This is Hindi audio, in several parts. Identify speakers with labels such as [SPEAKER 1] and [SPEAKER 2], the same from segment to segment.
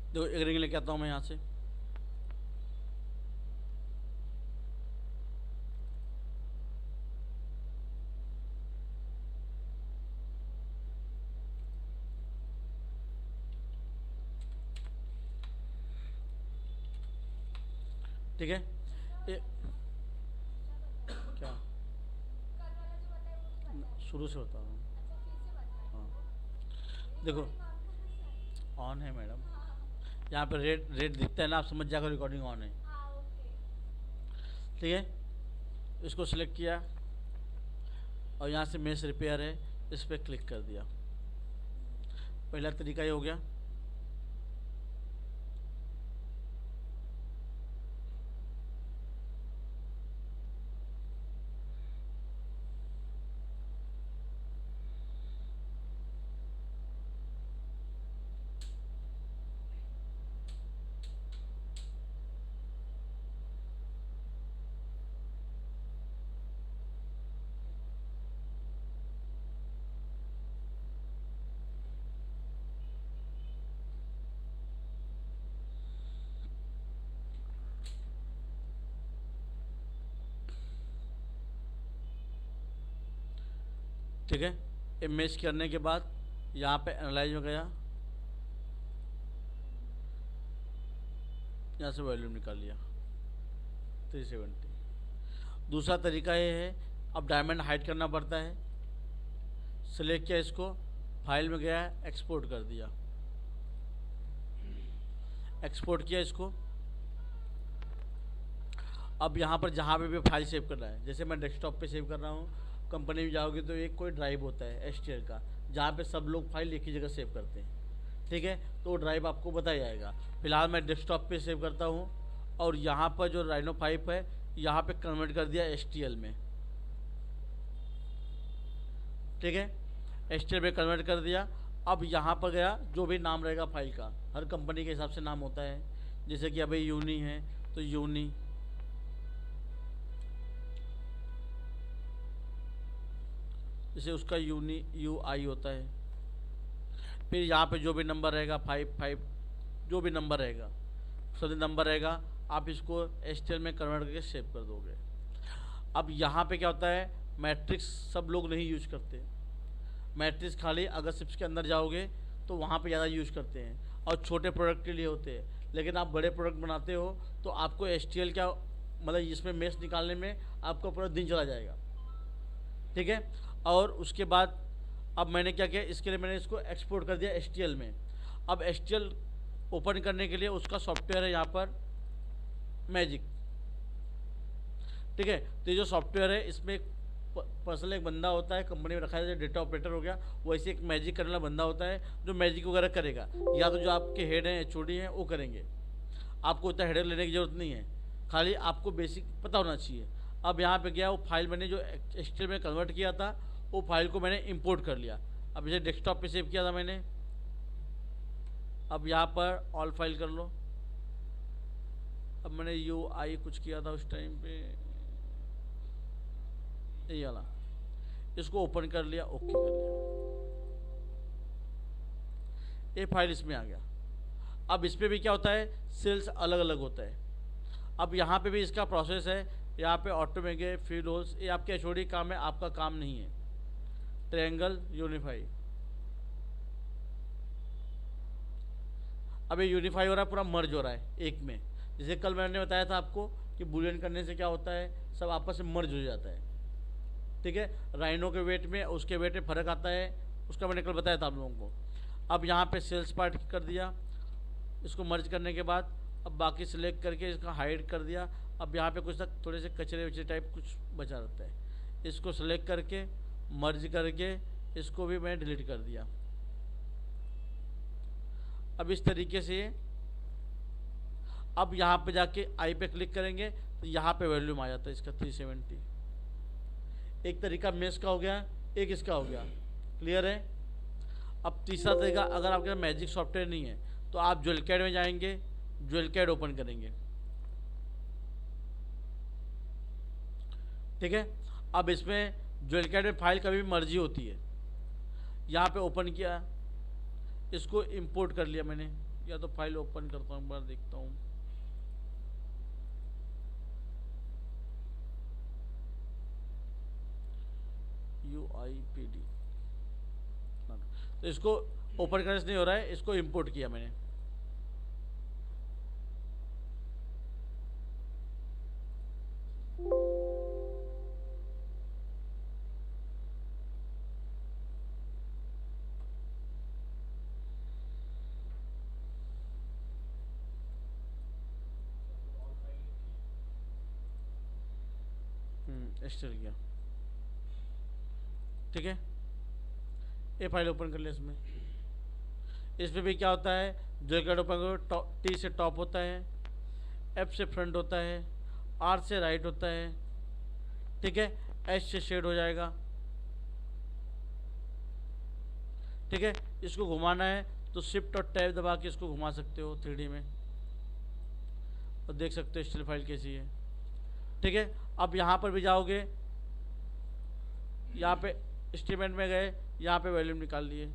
[SPEAKER 1] देखो एक रिंग लेके आता हूँ मैं यहाँ से। ठीक है। ये क्या? शुरू से बता रहा हूँ। हाँ, देखो ऑन है मैडम। यहाँ पे रेट रेट दिखता है ना, आप समझ जाकर रिकॉर्डिंग ऑन है। ठीक है, इसको सिलेक्ट किया और यहाँ से मेस रिपेयर है, इस पर क्लिक कर दिया। पहला तरीका ये हो गया। ठीक है, ये मैच करने के बाद यहाँ पे एनालाइज में गया, यहाँ से वॉल्यूम निकाल लिया 370। दूसरा तरीका ये है, अब डायमंड हाइड करना पड़ता है। सिलेक्ट किया इसको, फाइल में गया, एक्सपोर्ट कर दिया। एक्सपोर्ट किया इसको। अब यहाँ पर जहाँ पे भी फाइल सेव करना है, जैसे मैं डेस्कटॉप पे सेव कर रहा हूँ, कंपनी में जाओगे तो एक कोई ड्राइव होता है एचटीएल का, जहाँ पे सब लोग फाइल एक ही जगह सेव करते हैं। ठीक है, तो वो ड्राइव आपको बताया जाएगा। फिलहाल मैं डेस्कटॉप पे सेव करता हूँ और यहाँ पर जो राइनो 5 है, यहाँ पे कन्वर्ट कर दिया एचटीएल में। ठीक है, एचटीएल में कन्वर्ट कर दिया। अब यहाँ पर गया, जो भी नाम रहेगा फाइल का, हर कंपनी के हिसाब से नाम होता है। जैसे कि अभी यूनी है तो यूनी, जैसे उसका यूनी यू आई होता है। फिर यहाँ पे जो भी नंबर रहेगा 5 जो भी नंबर रहेगा, सभी नंबर रहेगा, आप इसको एचटीएल में कन्वर्ट करके सेव कर दोगे। अब यहाँ पे क्या होता है, मैट्रिक्स सब लोग नहीं यूज करते। मैट्रिक्स खाली अगर सिप्स के अंदर जाओगे तो वहाँ पे ज़्यादा यूज करते हैं और छोटे प्रोडक्ट के लिए होते हैं। लेकिन आप बड़े प्रोडक्ट बनाते हो तो आपको एचटीएल क्या, मतलब इसमें मेश निकालने में आपका पूरा दिन चला जाएगा। ठीक है, और उसके बाद अब मैंने क्या किया, इसके लिए मैंने इसको एक्सपोर्ट कर दिया एचटीएल में। अब एचटीएल ओपन करने के लिए उसका सॉफ्टवेयर है यहाँ पर मैजिक। ठीक है, तो ये जो सॉफ्टवेयर है, इसमें पर्सनल एक बंदा होता है, कंपनी में रखा है, जैसे डेटा ऑपरेटर हो गया, वैसे एक मैजिक करने वाला बंदा होता है जो मैजिक वगैरह करेगा। या तो जो आपके हेड हैं, एचओडी हैं, वो करेंगे। आपको उतना हेडर लेने की ज़रूरत नहीं है, खाली आपको बेसिक पता होना चाहिए। अब यहाँ पे गया, वो फाइल मैंने जो एक्सटेल में कन्वर्ट किया था, वो फाइल को मैंने इंपोर्ट कर लिया। अब इसे डेस्कटॉप पे सेव किया था मैंने। अब यहाँ पर ऑल फाइल कर लो। अब मैंने यू आई कुछ किया था उस टाइम पे, ये वाला, इसको ओपन कर लिया, ओके कर लिया। ये फाइल इसमें आ गया। अब इस पर भी क्या होता है, सेल्स अलग अलग होता है। अब यहाँ पे भी इसका प्रोसेस है। यहाँ पे ऑटो में गए, फील्ड होल्स, ये आपके एचओडी काम है, आपका काम नहीं है। ट्रायंगल यूनिफाई, अब ये यूनिफाई हो रहा है, पूरा मर्ज हो रहा है एक में। जैसे कल मैंने बताया था आपको कि बुलियन करने से क्या होता है, सब आपस में मर्ज हो जाता है। ठीक है, राइनो के वेट में उसके वेट में फ़र्क आता है, उसका मैंने कल बताया था आप लोगों को। अब यहाँ पे सेल्स पार्ट कर दिया, इसको मर्ज करने के बाद अब बाकी सिलेक्ट करके इसका हाइड कर दिया। अब यहाँ पे कुछ तक थोड़े से कचरे वचरे टाइप कुछ बचा रहता है, इसको सिलेक्ट करके मर्ज करके इसको भी मैंने डिलीट कर दिया। अब इस तरीके से अब यहाँ पे जाके आई पे क्लिक करेंगे तो यहाँ पे वॉल्यूम आ जाता है इसका 370। एक तरीका मेश का हो गया, एक इसका हो गया। क्लियर है। अब तीसरा तरीका, अगर आपके पास मैजिक सॉफ्टवेयर नहीं है तो आप ज्वेल कैड में जाएंगे, ज्वेल कैड ओपन करेंगे। ठीक है, अब इसमें ज्वेल कैड में फाइल कभी भी मर्जी होती है। यहाँ पे ओपन किया, इसको इंपोर्ट कर लिया मैंने या तो फाइल ओपन करता हूँ, एक बार देखता हूँ। UIPD, तो इसको ओपन करने से नहीं हो रहा है, इसको इंपोर्ट किया मैंने। एक्सटेल किया, ठीक है। ये फाइल ओपन कर लिया। इसमें भी क्या होता है, जो कार्ड ओपन करो, T से टॉप होता है, F से फ्रंट होता है, R से राइट होता है, ठीक है, H से शेड हो जाएगा, ठीक है। इसको घुमाना है तो शिफ्ट और टैब दबा के इसको घुमा सकते हो 3D में, और देख सकते हो स्टिल फाइल कैसी है, ठीक है। अब यहाँ पर भी जाओगे, यहाँ पे स्टेटमेंट में गए, यहाँ पे वॉल्यूम निकाल लिए,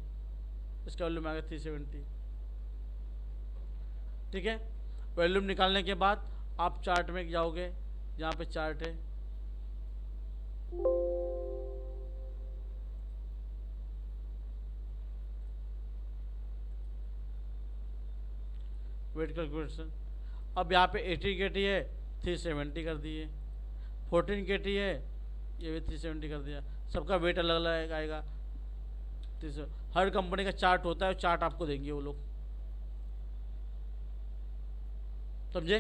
[SPEAKER 1] इसका वॉल्यूम आ गया 370, ठीक है। वॉल्यूम निकालने के बाद आप चार्ट में जाओगे, यहाँ पे चार्ट है, वेट कैलकुलेशन। अब यहाँ पे 18 KT है, 370 कर दिए, 14 KT है, ये भी 370 कर दिया। सबका वेट अलग अलग आएगा। हर कंपनी का चार्ट होता है, चार्ट आपको देंगे वो लोग, समझे।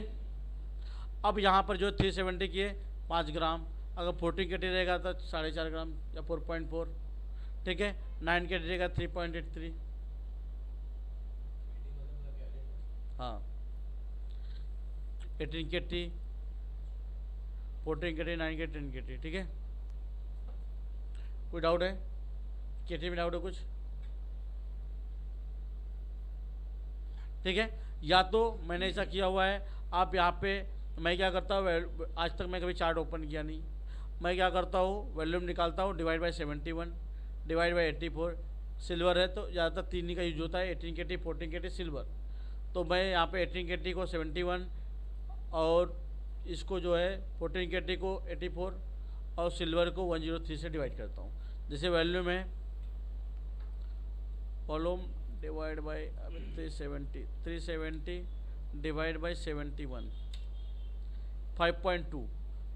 [SPEAKER 1] अब यहाँ पर जो 370 की है 5 ग्राम, अगर 14 KT रहेगा तो 4.5 ग्राम या 4.4, ठीक है। 9 KT रहेगा 3.83, हाँ। 18 KT, 14 KT, 9 KT, 10 KT, ठीक है। कोई डाउट है? KT में डाउट है कुछ? ठीक है। या तो मैंने ऐसा किया हुआ है, आप यहाँ पे, मैं क्या करता हूँ, आज तक मैं कभी चार्ट ओपन किया नहीं, मैं क्या करता हूँ, वॉल्यूम निकालता हूँ, divide by 71, divide by 84, silver है तो ज़्यादातर 3 ही का यूज होता है, 18 KT, 14 KT, सिल्वर। तो मैं यहाँ पे 18 KT को 71 और इसको जो है 14 KT को 84 और सिल्वर को 103 से डिवाइड करता हूँ। जैसे वैल्यूम है, volume divide by 370 divide by 71, 5.2,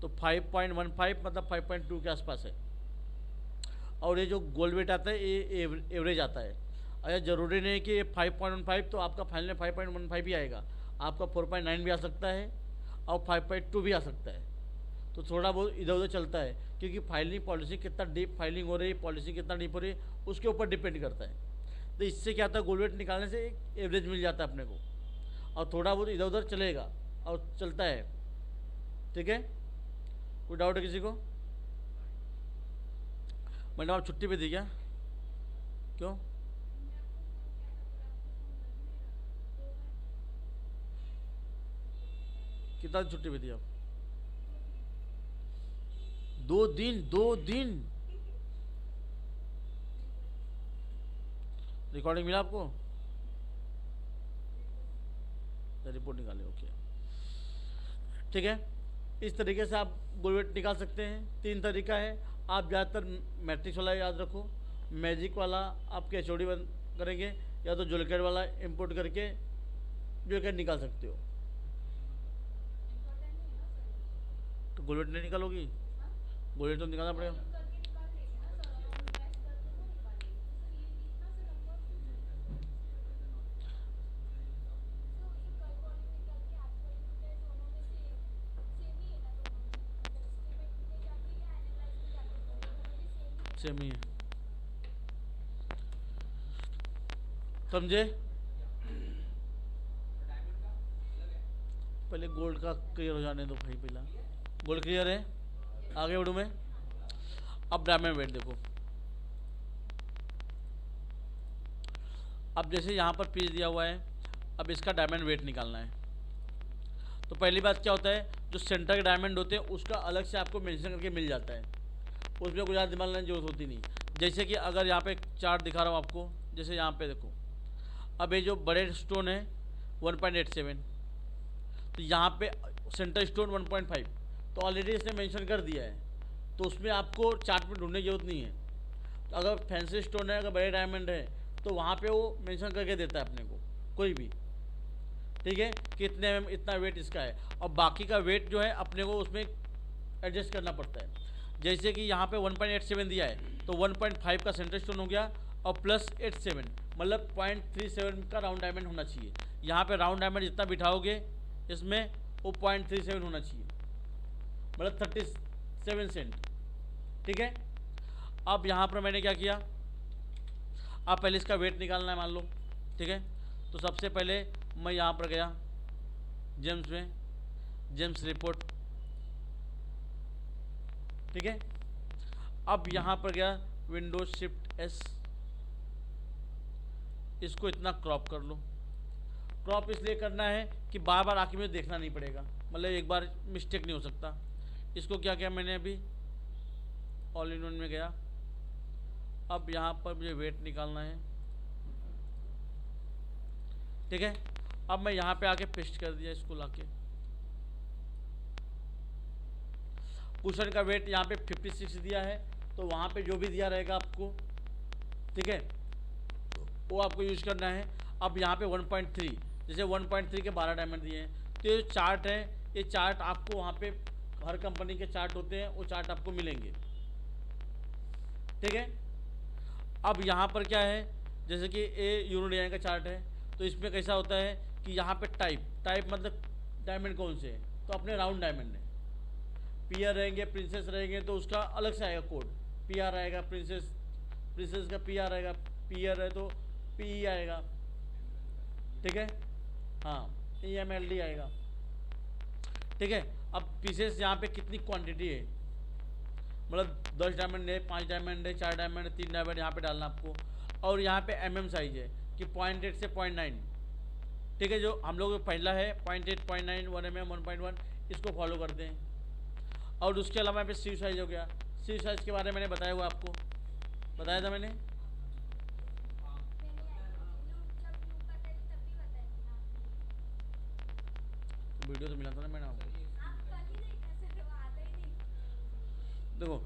[SPEAKER 1] तो 5.15 मतलब 5.2 के आसपास है। और ये जो गोल्ड वेट आता है ये एवरेज आता है। अच्छा, ज़रूरी नहीं कि ये 5.15, तो आपका फाइनल में 5.15 भी आएगा, आपका 4.9 भी आ सकता है और 5.2 भी आ सकता है। तो थोड़ा बहुत इधर उधर चलता है, क्योंकि फाइलिंग पॉलिसी कितना डीप फाइलिंग हो रही है, पॉलिसी कितना डीप हो रही है, उसके ऊपर डिपेंड करता है। तो इससे क्या होता है, गोल्ड वेट निकालने से एक एवरेज मिल जाता है अपने को, और थोड़ा बहुत इधर उधर चलेगा और चलता है, ठीक है। कोई डाउट है किसी को? मैडम आप छुट्टी पे थी क्या? क्यों? कितना छुट्टी पे थी आप? 2 दिन? 2 दिन रिकॉर्डिंग मिला आपको? रिपोर्ट निकाले, ओके, ठीक है। इस तरीके से आप गोल्ड वेट निकाल सकते हैं। 3 तरीका है। आप ज़्यादातर मैट्रिक्स वाला याद रखो, मैजिक वाला आपके HOD बंद करेंगे, या तो जोलकेट वाला इंपोर्ट करके जोलकेट निकाल सकते हो। तो गोल्ड वेट नहीं निकालोगी? गोल्ड वेट तो निकालना पड़ेगा। सेम ही है, समझे। पहले गोल्ड का क्लियर हो जाने दो भाई, पहला गोल्ड क्लियर है, आगे बढ़ूँ मैं। अब डायमंड वेट देखो, अब जैसे यहाँ पर पीस दिया हुआ है, अब इसका डायमंड वेट निकालना है। तो पहली बात क्या होता है, जो सेंटर के डायमंड होते हैं उसका अलग से आपको मेंशन करके मिल जाता है, उसमें कुछ ज़्यादा दिमाग लेने की जरूरत होती नहीं। जैसे कि अगर यहाँ पे चार्ट दिखा रहा हूँ आपको, जैसे यहाँ पे देखो, अब ये जो बड़े स्टोन है 1.87। तो यहाँ पे सेंटर स्टोन 1.5, तो ऑलरेडी इसने मेंशन कर दिया है, तो उसमें आपको चार्ट में ढूंढने की जरूरत नहीं है। तो अगर फैंसी स्टोन है, अगर बड़े डायमंड है, तो वहाँ पे वो मेंशन करके देता है अपने को कोई भी, ठीक है, कि इतने इतना वेट इसका है, और बाकी का वेट जो है अपने को उसमें एडजस्ट करना पड़ता है। जैसे कि यहाँ पे 1.87 दिया है, तो 1.5 का सेंटर स्टोन हो गया और प्लस 87, मतलब 0.37 का राउंड डायमंड होना चाहिए। यहाँ पे राउंड डायमंड जितना बिठाओगे इसमें, वो 0.37 होना चाहिए, मतलब 37 सेंट, ठीक है। अब यहाँ पर मैंने क्या किया, अब पहले इसका वेट निकालना है मान लो, ठीक है। तो सबसे पहले मैं यहाँ पर गया जेम्स में, जेम्स रिपोर्ट, ठीक है। अब यहाँ पर गया विंडोज शिफ्ट एस, इसको इतना क्रॉप कर लो। क्रॉप इसलिए करना है कि बार बार आके मुझे देखना नहीं पड़ेगा, मतलब एक बार मिस्टेक नहीं हो सकता। इसको क्या किया मैंने, अभी ऑल इन वन में गया। अब यहाँ पर मुझे वेट निकालना है, ठीक है। अब मैं यहाँ पे आके पेस्ट कर दिया इसको लाके। कुशन का वेट यहाँ पे 56 दिया है, तो वहाँ पे जो भी दिया रहेगा आपको, ठीक है, वो आपको यूज करना है। अब यहाँ पे 1.3, जैसे 1.3 के 12 डायमंड दिए हैं, तो ये चार्ट है, ये चार्ट आपको वहाँ पे हर कंपनी के चार्ट होते हैं, वो चार्ट आपको मिलेंगे, ठीक है। अब यहाँ पर क्या है, जैसे कि ये यूरो डिजाइन का चार्ट है, तो इसमें कैसा होता है कि यहाँ पे टाइप मतलब डायमंड कौन से हैं, तो अपने राउंड डायमंड है। पीआर रहेंगे, प्रिंसेस रहेंगे, तो उसका अलग से आएगा कोड, पीआर आएगा, प्रिंसेस का पीआर आएगा, पीआर है तो पी आएगा, ठीक है, हाँ, EMLD आएगा, ठीक है। अब पीसेस यहाँ पे कितनी क्वांटिटी है, मतलब 10 डायमंड है, 5 डायमंड है, 4 डायमंड है, 3 डायमंड यहाँ पे डालना आपको। और यहाँ पे MM साइज है कि 0.8 से 0.9, ठीक है। जो हम लोग पहला है 0.8, 0.9, 1 mm, 1.1, इसको फॉलो करते हैं। और उसके अलावा यहाँ पे सीव साइज हो गया। सीव साइज के बारे में मैंने बताया हुआ, आपको बताया था मैंने, वीडियो तो मिला था ना मैंने आपको। देखो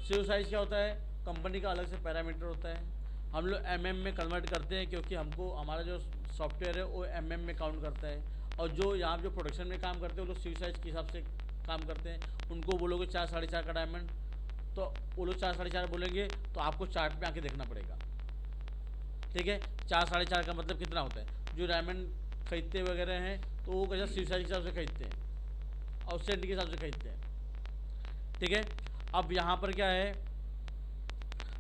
[SPEAKER 1] सीव साइज क्या होता है, कंपनी का अलग से पैरामीटर होता है, हम लोग MM में कन्वर्ट करते हैं, क्योंकि हमको हमारा जो सॉफ्टवेयर है वो MM में काउंट करता है। और जो यहाँ जो प्रोडक्शन में काम करते हैं वो लोग सीव साइज के हिसाब से काम करते हैं। उनको बोलोगे 4, 4.5 का डायमंड, तो वो लोग 4, 4.5 बोलेंगे, तो आपको चार्ट में आके देखना पड़ेगा, ठीक है। 4, 4.5 का मतलब कितना होता है, जो डायमंड खरीदते वगैरह हैं तो वो कैसा सीव साइज के हिसाब से खरीदते हैं और सेंट के हिसाब से खरीदते हैं, ठीक है। अब यहाँ पर क्या है,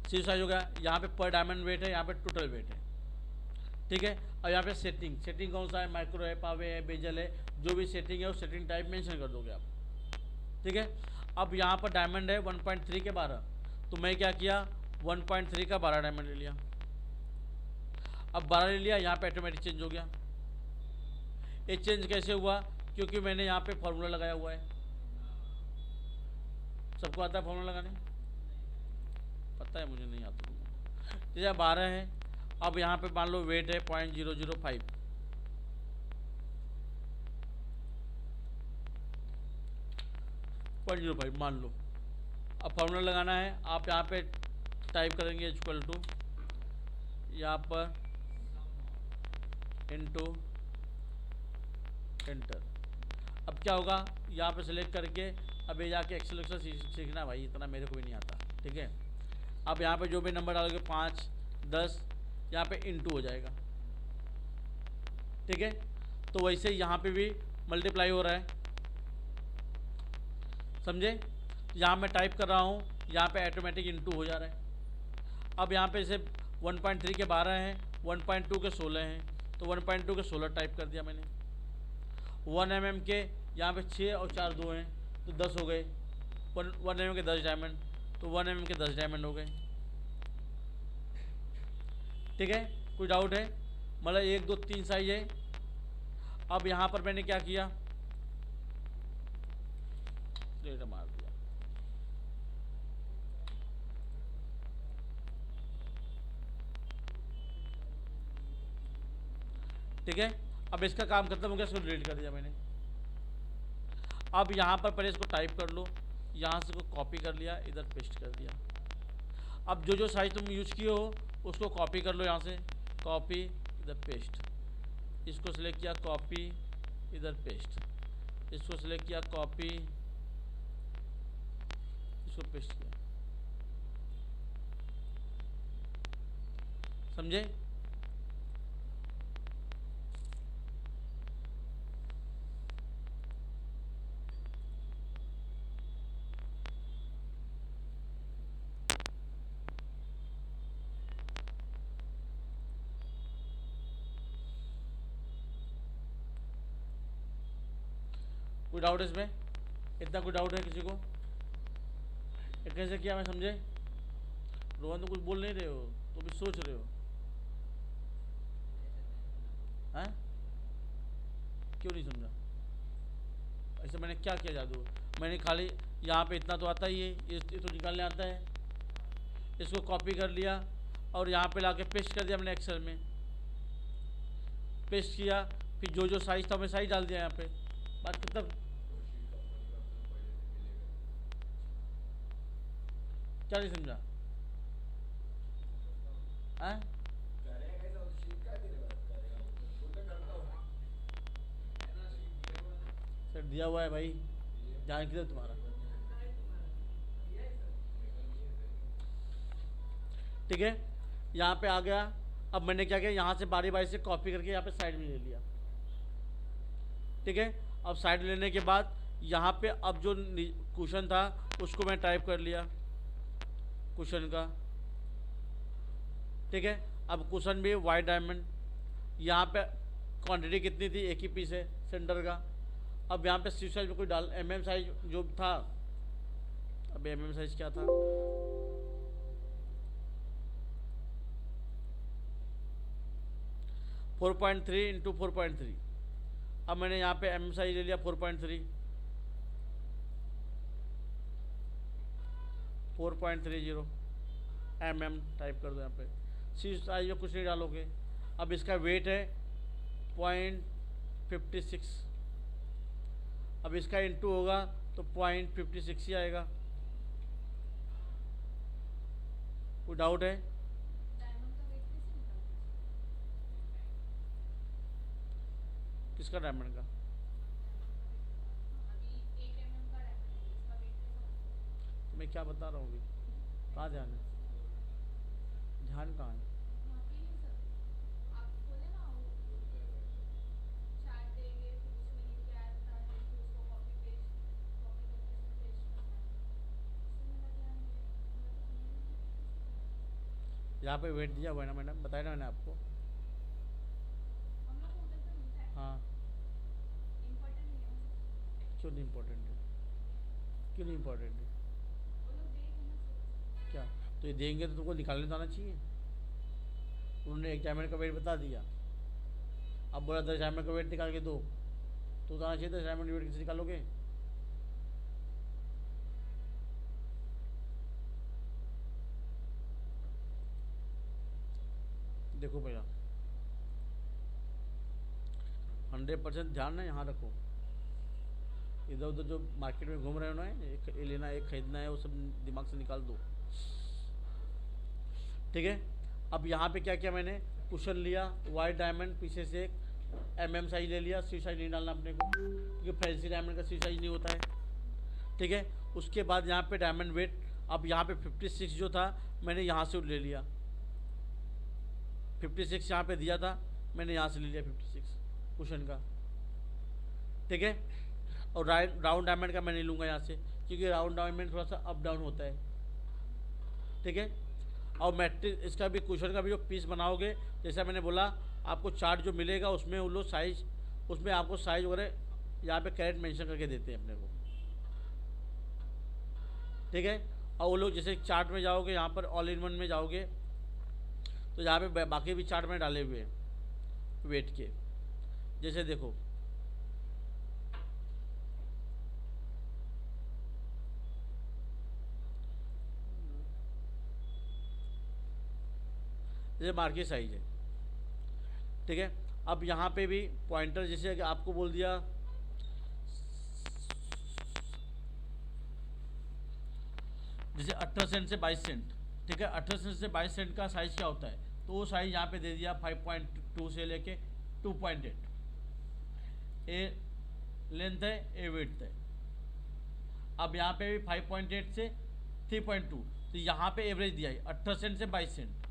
[SPEAKER 1] सीव साइज हो गया, यहाँ पे पर डायमंड वेट है, यहाँ पे टोटल वेट है, ठीक है। और यहाँ पे सेटिंग कौन सा है, माइक्रो है, पावे है, बेजल है, जो भी सेटिंग है वो सेटिंग टाइप मेंशन कर दोगे आप, ठीक है। अब यहाँ पर डायमंड है 1.3 के 12, तो मैं क्या किया, 1.3 का 12 डायमंड ले लिया। अब 12 ले लिया, यहाँ पे ऑटोमेटिक चेंज हो गया। ये चेंज कैसे हुआ, क्योंकि मैंने यहाँ पे फॉर्मूला लगाया हुआ है। सबको आता है फॉर्मूला लगाने, पता है मुझे नहीं आता। जैसे 12 है, अब यहाँ पे मान लो वेट है 0.005, मान लो। अब फॉर्मूला लगाना है, आप यहाँ पे टाइप करेंगे इक्वल टू, यहाँ पर इनटू एंटर। अब क्या होगा, यहाँ पे सेलेक्ट करके अब ये जाके एक्सेल सीखना भाई, इतना मेरे को भी नहीं आता, ठीक है। अब यहाँ पे जो भी नंबर डालोगे 5, 10, यहाँ पे इनटू हो जाएगा, ठीक है। तो वैसे यहाँ पे भी मल्टीप्लाई हो रहा है, समझे। यहाँ मैं टाइप कर रहा हूँ, यहाँ पे ऑटोमेटिक इनटू हो जा रहा है। अब यहाँ पे से 1.3 के 12 हैं, 1.2 के 16 हैं, तो 1.2 के 16 टाइप कर दिया मैंने। 1 mm के यहाँ पे 6 और 4 2 हैं, तो 10 हो गए। 1 mm के 10 डायमंड, तो 1 mm के 10 डायमंड हो गए, ठीक है। कोई डाउट है, मतलब 1, 2, 3 साइज है। अब यहाँ पर मैंने क्या किया, डेटा मार दिया, ठीक है। अब इसका काम खत्म हो गया, इसको डिलीट कर दिया मैंने। अब यहाँ पर पहले इसको टाइप कर लो, यहाँ से इसको कॉपी कर लिया, इधर पेस्ट कर दिया। अब जो जो साइज तुम यूज़ किए हो उसको कॉपी कर लो, यहाँ से कॉपी, इधर पेस्ट, इसको सिलेक्ट किया, कॉपी, इधर पेस्ट, इसको सिलेक्ट किया, कॉपी, इसको पेस्ट किया। समझे? कोई डाउट इसमें? इतना कोई डाउट है किसी को? ये कैसे किया मैं समझे? रोहन तो कुछ बोल नहीं रहे हो, तो भी सोच रहे हो हैं? क्यों नहीं समझा? ऐसे मैंने क्या किया जादू? मैंने खाली यहाँ पे इतना तो आता ही है, ये तो निकालने आता है, इसको कॉपी कर लिया और यहाँ पे लाके पेस्ट कर दिया मैंने, एक्सेल में पेस्ट किया, फिर जो जो साइज था मैं साइज डाल दिया यहाँ पे। बात खत्म। क्या नहीं समझा? हैं? सर दिया हुआ है भाई, ध्यान किधर तुम्हारा? ठीक है, यहाँ पे आ गया। अब मैंने क्या किया, यहाँ से बारी बारी से कॉपी करके यहाँ पे साइड में ले लिया। ठीक है, अब साइड लेने के बाद यहाँ पे अब जो क्वेश्चन था उसको मैं टाइप कर लिया, क्वेश्चन का। ठीक है, अब क्वेश्चन भी वाइड डायमंड, यहाँ पे क्वांटिटी कितनी थी, एक ही पीस है सेंटर का। अब यहाँ पे सी साइज में कोई डाल, mm साइज जो था, अब mm साइज क्या था, फोर 4.3 इंटू 4.3। अब मैंने यहाँ पे mm साइज ले लिया 4.3, 4.30 mm टाइप कर दो यहाँ पे। सी साइज में कुछ नहीं डालोगे। अब इसका वेट है 0.56, अब इसका इंटू होगा तो 0.56 ही आएगा। कोई डाउट है? किसका डायमंड का? मैं क्या बता रहा हूँ अभी, कहाँ ध्यान है? ध्यान कहाँ है? यहाँ पे वेट दिया हुआ है ना मैडम, बताया ना मैंने आपको। हाँ, क्यों नहीं इम्पोर्टेंट है? क्यों नहीं इम्पोर्टेंट है? क्या तो ये देंगे तो तुमको निकालने तो आना चाहिए। उन्होंने एक डायमंड का वेट बता दिया, अब बोला 10 डायमंड का वेट निकाल के दो, तो आना चाहिए 10 डायमंड वेट किसे निकालोगे? देखो भैया, 100% ध्यान ना यहाँ रखो। इधर उधर जो मार्केट में घूम रहे हो ना, ये लेना है, एक खरीदना है, वो सब दिमाग से निकाल दो। ठीक है, अब यहाँ पे क्या किया मैंने, क्वेश्चन लिया, वाइट डायमंड पीछे से एक mm साइज ले लिया, सी साइज नहीं डालना अपने को, क्योंकि फैंसी डायमंड का सी साइज नहीं होता है। ठीक है, उसके बाद यहाँ पे डायमंड वेट, अब यहाँ पे 56 जो था मैंने यहाँ से ले लिया, 56 यहाँ पे दिया था, मैंने यहाँ से ले लिया 56 क्वेश्चन का। ठीक है, और राउंड डायमंड का मैं नहीं लूँगा यहाँ से, क्योंकि राउंड डायमंड थोड़ा सा अप डाउन होता है। ठीक है, और मैट्रिक इसका भी, क्वेश्चन का भी जो पीस बनाओगे, जैसा मैंने बोला आपको चार्ट जो मिलेगा उसमें वो लोग साइज, उसमें आपको साइज वगैरह यहाँ पे कैरेट मेंशन करके देते हैं अपने को। ठीक है, और वो लोग जैसे चार्ट में जाओगे, यहाँ पर ऑल इन वन में जाओगे, तो यहाँ पे बाकी भी चार्ट में डाले हुए हैं वेट के, जैसे देखो जैसे मार्केट साइज है। ठीक है, अब यहाँ पे भी पॉइंटर जैसे कि आपको बोल दिया जैसे 18 सेंट से 22 सेंट, ठीक है, 18 सेंट से 22 सेंट का साइज़ क्या होता है, तो वो साइज़ यहाँ पे दे दिया 5.2 से लेके 2.8। ए लेंथ है, ए विड्थ है। अब यहाँ पे भी 5.8 से 3.2, तो यहाँ पे एवरेज दिया है 18 सेंट से 22 सेंट।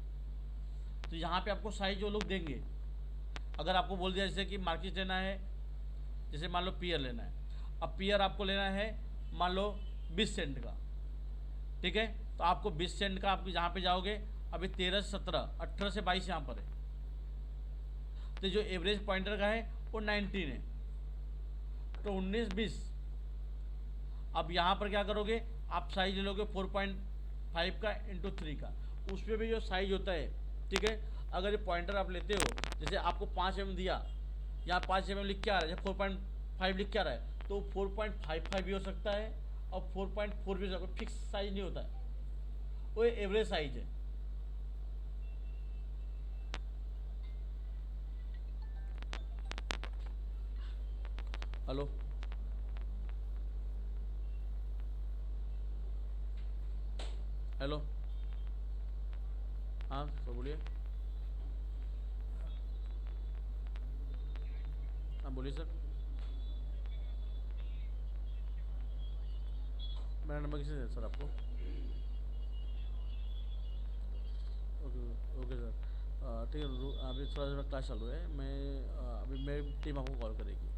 [SPEAKER 1] तो यहाँ पे आपको साइज जो लोग देंगे, अगर आपको बोल दिया जैसे कि मार्केट लेना है, जैसे मान लो पियर लेना है, अब पियर आपको लेना है मान लो 20 सेंट का, ठीक है, तो आपको 20 सेंट का आप जहाँ पे जाओगे अभी 13 से 17, 18 से 22 यहाँ पर है, तो जो एवरेज पॉइंटर का है वो 19 है, तो 19 20। अब यहाँ पर क्या करोगे, आप साइज ले लोगे 4.5 का इंटू 3 का, उसमें भी जो साइज होता है, ठीक है, अगर ये पॉइंटर आप लेते हो, जैसे आपको 5 mm दिया, यहाँ 5 mm लिख के आ रहा है, 4.5 लिख के आ रहा है, तो 4.55 भी हो सकता है और 4.4 भी हो सकता है, फिक्स साइज नहीं होता है, वो एवरेज साइज है। हेलो, हेलो, हाँ तो बोलिए, हाँ बोलिए सर। मेरा नंबर किसने दिया सर आपको? ओके ओके सर, ठीक है, अभी थोड़ा थोड़ा क्लास चालू है, मैं अभी मेरी टीम आपको कॉल करेगी।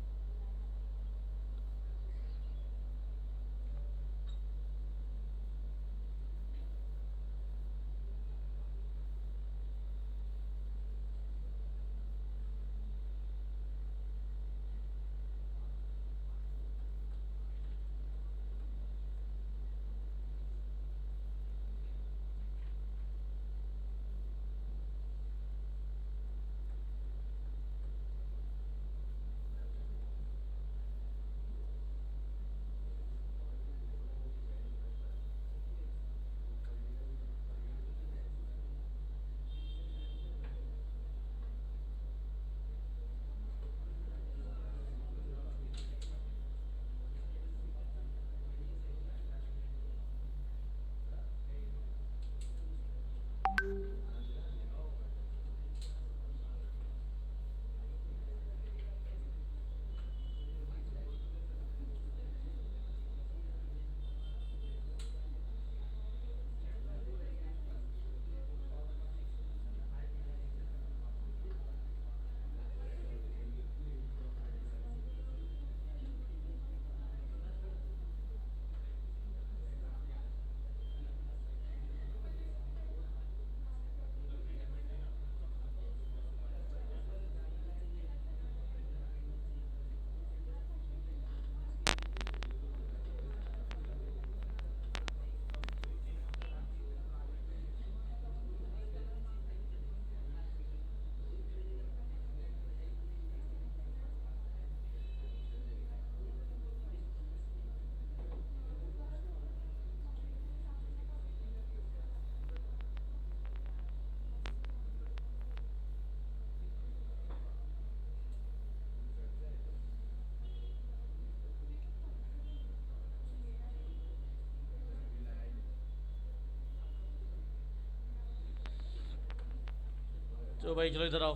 [SPEAKER 1] चलो भाई, चलो इधर आओ,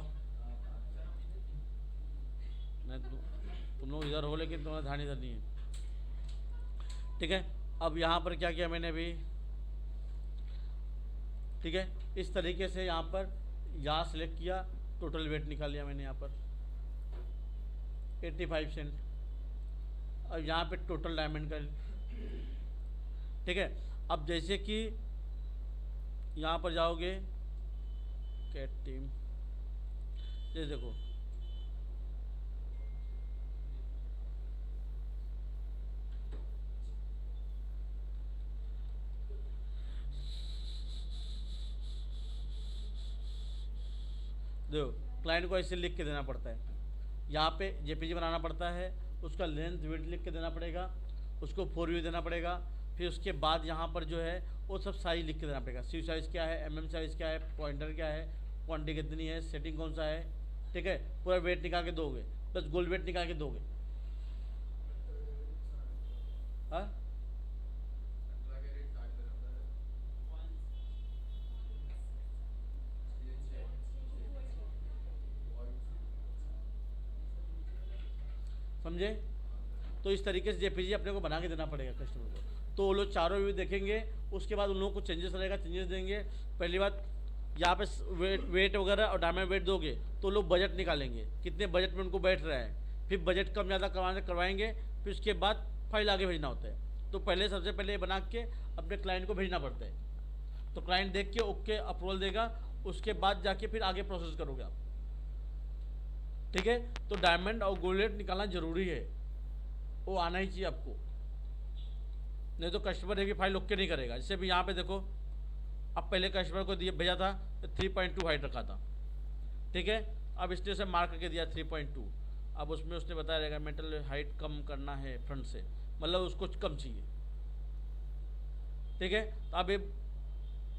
[SPEAKER 1] मैं तुम लोग इधर हो लेकिन तुम्हारा ध्यान इधर नहीं है, ठीक है। अब यहाँ पर क्या किया मैंने अभी, ठीक है, इस तरीके से यहाँ पर यहाँ सेलेक्ट किया, टोटल वेट निकाल लिया मैंने यहाँ पर 85 सेंट। अब यहाँ पे टोटल डायमंड का, ठीक है। अब जैसे कि यहाँ पर जाओगे कैट टीम, ये देखो देखो, क्लाइंट को ऐसे लिख के देना पड़ता है, यहाँ पे जेपीजी बनाना पड़ता है, उसका लेंथ विड्थ लिख के देना पड़ेगा, उसको 4 व्यू देना पड़ेगा, फिर उसके बाद यहाँ पर जो है वो सब साइज लिख के देना पड़ेगा, सी साइज़ क्या है, MM साइज़ क्या है, पॉइंटर क्या है, क्वांटिटी कितनी है, सेटिंग कौन सा है, ठीक है, पूरा वेट निकाल के दोगे, प्लस गोल्ड वेट निकाल के दोगे। हाँ, समझे? तो इस तरीके से जेपीजी अपने को बना के देना पड़ेगा कस्टमर को। तो वो लोग चारों व्यू देखेंगे, उसके बाद उन लोगों को चेंजेस रहेगा, चेंजेस देंगे। पहली बात, यहाँ पे वेट वगैरह और डायमंड वेट दोगे तो लोग बजट निकालेंगे, कितने बजट में उनको बैठ रहा है, फिर बजट कम ज़्यादा करवाएंगे, फिर उसके बाद फाइल आगे भेजना होता है। तो पहले सबसे पहले ये बना के अपने क्लाइंट को भेजना पड़ता है। तो क्लाइंट देख के ओके अप्रूवल देगा, उसके बाद जाके फिर आगे प्रोसेस करोगे आप। ठीक है, तो डायमंड और गोल्ड रेट निकालना जरूरी है, वो आना ही चाहिए आपको, नहीं तो कस्टमर एक फाइल ओके नहीं करेगा। जैसे भी यहाँ पे देखो, अब पहले कस्टमर को दिया भेजा था तो 3.2 हाइट रखा था, ठीक है। अब इसने उसे मार्क करके दिया 3.2। अब उसमें उसने बताया रहेगा मेंटल हाइट कम करना है फ्रंट से, मतलब उसको कम चाहिए, ठीक है। तो अब ये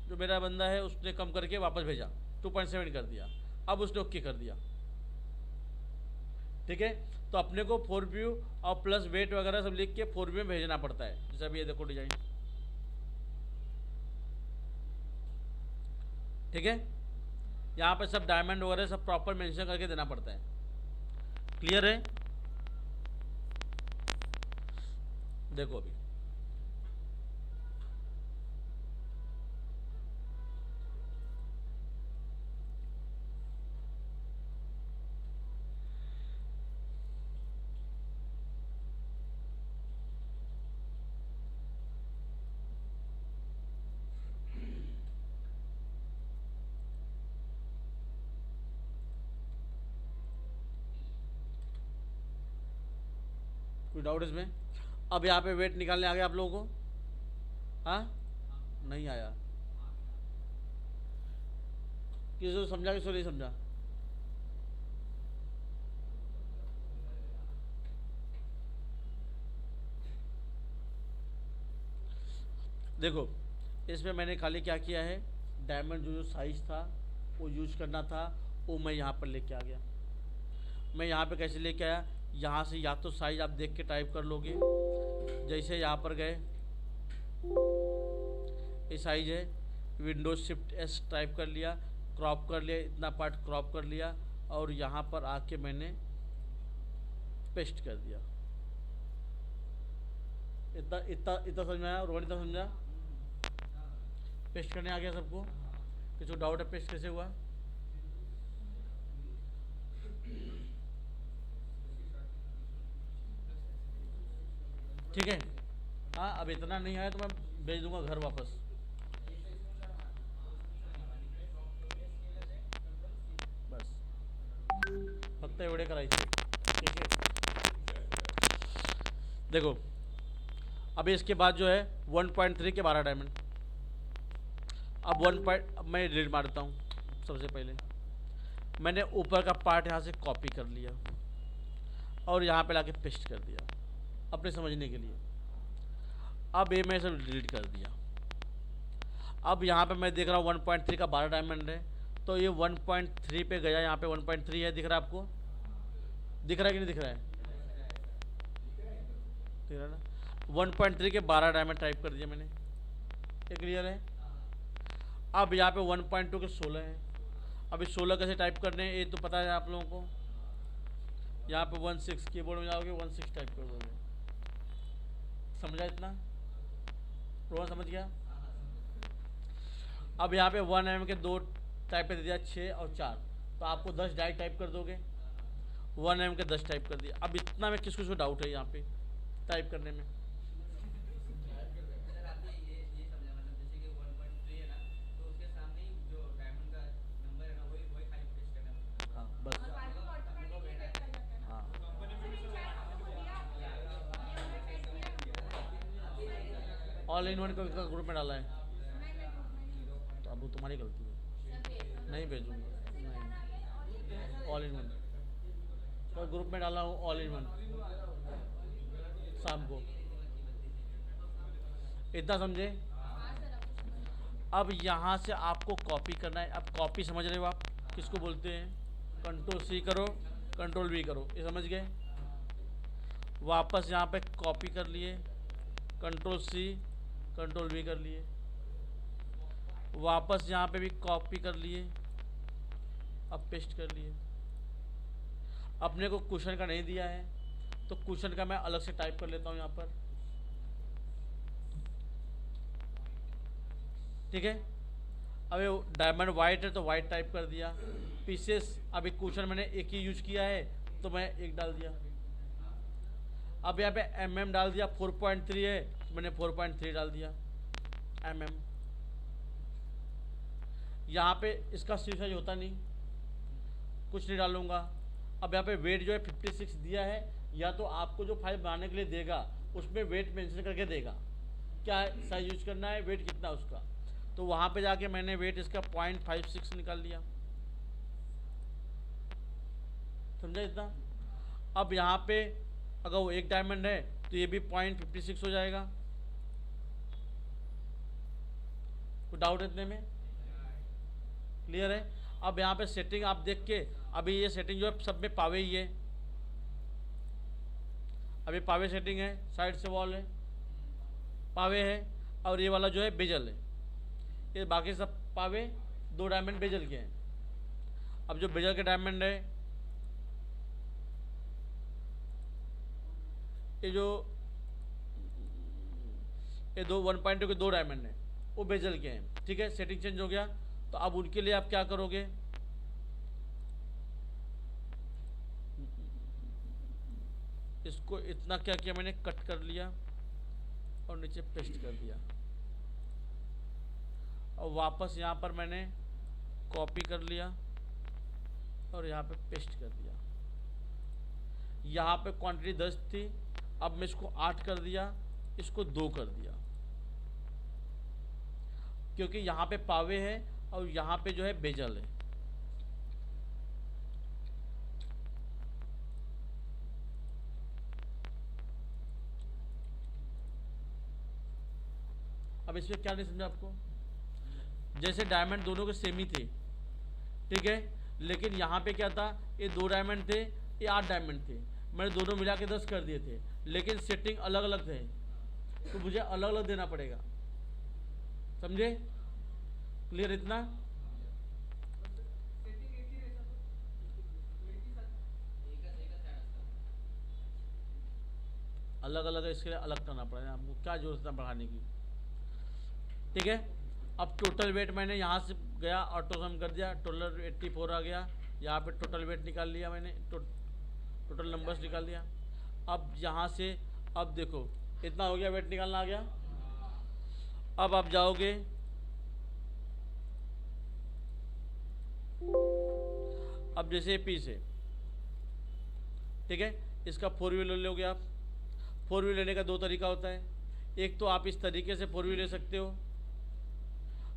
[SPEAKER 1] जो मेरा बंदा है उसने कम करके वापस भेजा, 2.7 कर दिया, अब उसने ओके कर दिया, ठीक है। तो अपने को 4 व्यू और प्लस वेट वगैरह सब लिख के 4 व्यू में भेजना पड़ता है। जैसे अभी ये देखो डिजाइन, ठीक है। यहाँ पे सब डायमंड वगैरह सब प्रॉपर मेंशन करके देना पड़ता है। क्लियर है? देखो अभी कोई डाउट इसमें? अब यहाँ पे वेट निकालने आ गया आप लोगों को? हाँ, नहीं आया? किसी को समझा, किसी को नहीं समझा? देखो, इसमें मैंने खाली क्या किया है, डायमंड जो जो साइज था वो यूज करना था, वो मैं यहाँ पर लेके आ गया। मैं यहाँ पे कैसे लेके आया, यहाँ से या तो साइज आप देख के टाइप कर लोगे, जैसे यहाँ पर गए ये साइज है, विंडोज शिफ्ट एस टाइप कर लिया, क्रॉप कर लिया, इतना पार्ट क्रॉप कर लिया, और यहाँ पर आके मैंने पेस्ट कर दिया। इतना इतना इतना समझ में आया? रोहन इतना समझा? पेस्ट करने आ गया सबको? किसी को डाउट है पेस्ट कैसे हुआ? ठीक है। हाँ, अब इतना नहीं आया तो मैं भेज दूंगा घर वापस। बस फक्त एवढे करायचे, ठीक है। देखो, अभी इसके बाद जो है 1.3 के 12 डायमंड। अब अब मैं डिलीट मारता हूँ। सबसे पहले मैंने ऊपर का पार्ट यहाँ से कॉपी कर लिया और यहाँ पे लाके पेस्ट कर दिया अपने समझने के लिए। अब ये मैं सब डिलीट कर दिया। अब यहाँ पे मैं देख रहा हूँ 1.3 का 12 डायमंड है, तो ये 1.3 पे गया, यहाँ पे 1.3 है, दिख रहा है आपको? दिख रहा है कि नहीं दिख रहा है? दिख रहा है ना? 1.3 के 12 डायमंड टाइप कर दिया मैंने, ये क्लियर है? अब यहाँ पे 1.2 के 16 है। अब इस 16 कैसे टाइप करने हैं ये तो पता है आप लोगों को। यहाँ पे 16 कीबोर्ड में जाओगे 16 टाइप कर दोगे। समझा इतना? रोहन समझ गया? अब यहाँ पे 1 mm के 2 टाइप पे दे दिया, 6 और 4, तो आपको 10 डायरेक्ट टाइप कर दोगे। 1 mm के 10 टाइप कर दिया। अब इतना में किसको डाउट है यहाँ पे टाइप करने में? हाँ बस, हाँ ऑल इन वन को ग्रुप में डाला है तो अब वो तुम्हारी गलती है, नहीं भेजूंगा। नहीं, ऑल इन वन तो ग्रुप में डाला हूँ, ऑल इन वन शाम को। इतना समझे? अब यहाँ से आपको कॉपी करना है। अब कॉपी समझ रहे हो आप किसको बोलते हैं? कंट्रोल सी करो, कंट्रोल वी करो, ये समझ गए। वापस यहाँ पे कॉपी कर लिए, कंट्रोल सी कंट्रोल वी कर लिए, वापस यहाँ पे भी कॉपी कर लिए, अब पेस्ट कर लिए। अपने को क्वेश्चन का नहीं दिया है तो क्वेश्चन का मैं अलग से टाइप कर लेता हूँ यहाँ पर, ठीक है। अब ये डायमंड वाइट है तो वाइट टाइप कर दिया। पीसेस अभी क्वेश्चन मैंने एक ही यूज किया है तो मैं एक डाल दिया। अब यहाँ पे mm डाल दिया, 4.3 है तो मैंने 4.3 डाल दिया mm। यहाँ पे इसका सी साइज होता नहीं, कुछ नहीं डालूंगा। अब यहाँ पे वेट जो है 56 दिया है, या तो आपको जो फाइल बनाने के लिए देगा उसमें वेट मेंशन करके देगा, क्या साइज यूज करना है, वेट कितना उसका। तो वहाँ पे जाके मैंने वेट इसका 0.56 निकाल लिया, समझा इतना। अब यहाँ पे अगर वो एक डायमंड है तो ये भी 0.56 हो जाएगा। कोई डाउट इतने में, क्लियर है। अब यहाँ पे सेटिंग आप देख के, अभी ये सेटिंग जो है सब में पावे ही है, अभी पावे सेटिंग है, साइड से वॉल है, पावे है, और ये वाला जो है बेजल है, ये बाकी सब पावे, 2 डायमंड बेजल के हैं। अब जो बेजल के डायमंड है, ये जो ये 1.2 के 2 डायमंड है वो बेजल के हैं, ठीक है। सेटिंग चेंज हो गया, तो अब उनके लिए आप क्या करोगे, इसको इतना क्या किया मैंने, कट कर लिया और नीचे पेस्ट कर दिया, और वापस यहाँ पर मैंने कॉपी कर लिया और यहाँ पे पेस्ट कर दिया। यहाँ पे क्वांटिटी 10 थी, अब मैं इसको 8 कर दिया, इसको 2 कर दिया, क्योंकि यहाँ पे पावे है और यहाँ पे जो है बेजल है। अब इसमें क्या नहीं समझा आपको, जैसे डायमंड दोनों के सेम ही थे, ठीक है, लेकिन यहाँ पे क्या था, ये 2 डायमंड थे, ये 8 डायमंड थे, मैंने दोनों मिला के 10 कर दिए थे, लेकिन सेटिंग अलग अलग थे तो मुझे अलग अलग देना पड़ेगा, समझे, क्लियर इतना। अलग अलग है, इसके लिए अलग करना पड़ेगा, आपको क्या जरूरत है बढ़ाने की, ठीक है। अब टोटल वेट मैंने यहाँ से गया ऑटो सम कर दिया, टोटल 84 आ गया, यहाँ पे टोटल वेट निकाल लिया मैंने, टोटल नंबर्स निकाल लिया। अब यहाँ से अब देखो इतना हो गया, वेट निकालना आ गया। अब आप जाओगे, अब जैसे पीस है, ठीक है, इसका 4 व्हील ले लोगे आप। 4 व्हील लेने का 2 तरीका होता है, एक तो आप इस तरीके से 4 व्हील ले सकते हो,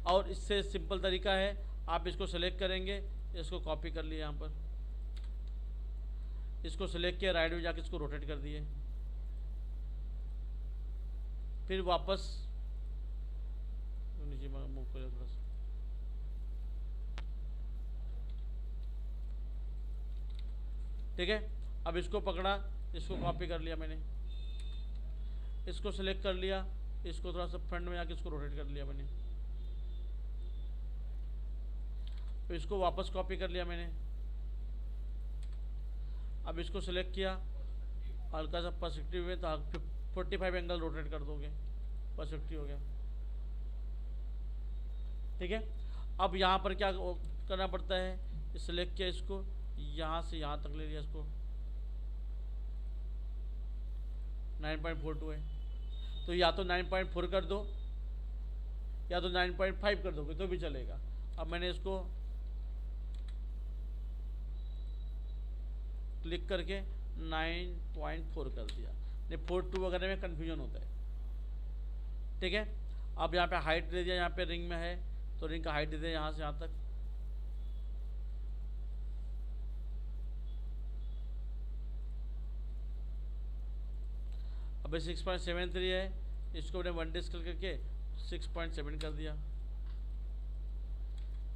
[SPEAKER 1] और इससे सिंपल तरीका है, आप इसको सेलेक्ट करेंगे, इसको कॉपी कर लिए यहाँ पर, इसको सेलेक्ट किया, राइट में जाके इसको रोटेट कर दिए, फिर वापस नीचे मूव करें थोड़ा सा, ठीक है। अब इसको पकड़ा, इसको कॉपी कर लिया मैंने, इसको सेलेक्ट कर लिया, इसको थोड़ा सा फ्रंट में जाके इसको रोटेट कर लिया मैंने, तो इसको वापस कॉपी कर लिया मैंने। अब इसको सेलेक्ट किया, हल्का सा पर्सपेक्टिव में, तो 45 एंगल रोटेट कर दोगे, पर्सपेक्टिव हो गया, ठीक है। अब यहाँ पर क्या करना पड़ता है, सेलेक्ट किया, इसको यहाँ से यहाँ तक ले लिया, इसको 9.42 है, तो या तो 9.4 कर दो या तो 9.5 कर दोगे तो भी चलेगा। अब मैंने इसको क्लिक करके 9.4 कर दिया, नहीं 4.2 वगैरह में कन्फ्यूजन होता है, ठीक है। अब यहाँ पे हाइट दे दिया, यहाँ पे रिंग में है तो रिंग का हाइट दे दिया यहाँ से यहाँ तक, अब 6.73 है, इसको मैंने 1 डिस्कल करके 6.7 कर दिया,